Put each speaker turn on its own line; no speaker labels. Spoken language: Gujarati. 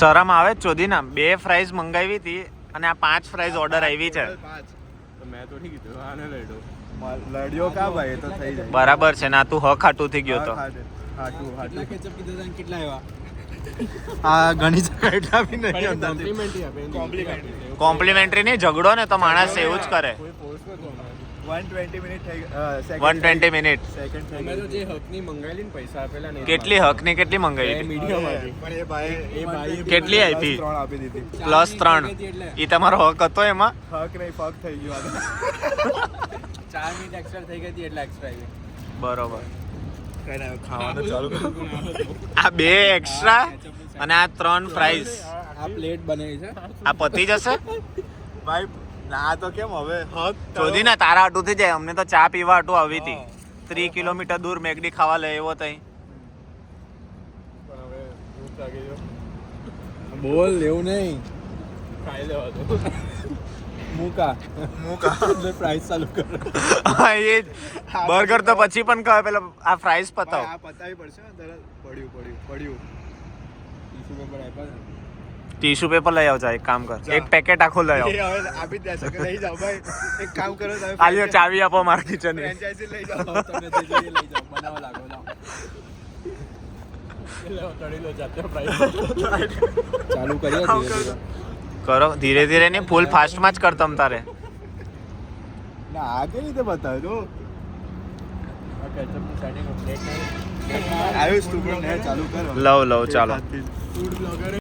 શરમ આવે ચોધી ના 2 ફ્રાઈઝ મંગાવી હતી અને આ 5 ફ્રાઈઝ ઓર્ડર આવી છે.
તો મેં તો નહીં કીધું આને લડ્યો કા ભાઈ તો થઈ જાય.
બરાબર છે ના તું ખાટું થઈ ગયો તો.
કેટલા કેચઅપ કીધા હતા કેટલા આવ્યા?
આ ઘણી જગ્યા એટલા બી નહીં અંદર.
કોમ્પ્લિમેન્ટરી આપે. કોમ્પ્લિમેન્ટરી.
કોમ્પ્લિમેન્ટરી નહીં, ઝઘડો ને તો માણસ એવું જ કરે.
કોઈ ફોર્સ નતો અમારે.
120 મિનિટ થઈ
120 મિનિટ.
સેકન્ડ થઈ
અમે તો જે હકની મંગાવેલી ને પૈસા આપેલા ને
કેટલી હકની કેટલી મંગાવી હતી?
મીડિયમ હતી.
પણ એ ભાઈ
કેટલી આપી?
3 આપી દીધી.
+3. ઈ તમારો હક હતો એમાં?
હક નહીં ફક થઈ ગયો.
4 મિનિટ એક્સ્ટ્રા થઈ ગઈ હતી એટલે એક્સ્ટ્રા આવી.
બરોબર.
કઈ ના ખાવાનું ચાલુ
આ 2 એક્સ્ટ્રા અને આ 3 ફ્રાઈઝ
આ પ્લેટ બનેલી છે.
આ પતી જશે?
ભાઈ ના તો કેમ હવે હક
ચોધી ને તારા હાટું થઈ જાય. અમને તો ચા પીવા હાટું આવી હતી. 3 કિલોમીટર દૂર મેગડી ખાવા લઈ આવ્યો તઈ.
પણ હવે ભૂખ લાગી ગયો. બોલ એવું નહીં. ખાઈ લેવા તો. મૂકા એટલે પ્રાઇસ ચાલુ કરો.
હા એ બર્ગર તો પછી પણ કહે પેલા આ ફ્રાઈઝ પતાવ.
આ પતાવી પડશે ને તરત પડ્યું
ટીશ્યુ પેપર આપ્યા ને.
ટીશ્યુ પેપર લઈ આવજો. એક કામ કર, એક પેકેટ આખું લઈ આવ.
એ હવે આપી જ દેશે કે લઈ જાઓ ભાઈ. એક કામ કરો તમે
આલ્યો ચાવી આપો મારા કિચન ની.
ફ્રેન્ચાઇઝી લઈ જાઓ.
તમે જે જોઈએ લઈ જાઓ. બનાવવા લાગો લાવો. એટલે તળી લો જાતે પ્રાઇસ. ચાલુ કરીએ ધીરે ધીરે.
કરો ધીરે ધીરે નહીં, ફૂલ ફાસ્ટમાં જ કર તમ તારે.
ના આ કઈ રીતે બતાવ્યું તો
આ કેચઅપનું સેટિંગ પ્લેટ નહીં.
આયુષ તું પણ ચાલુ કર
લવ ચાલો.
Food blogger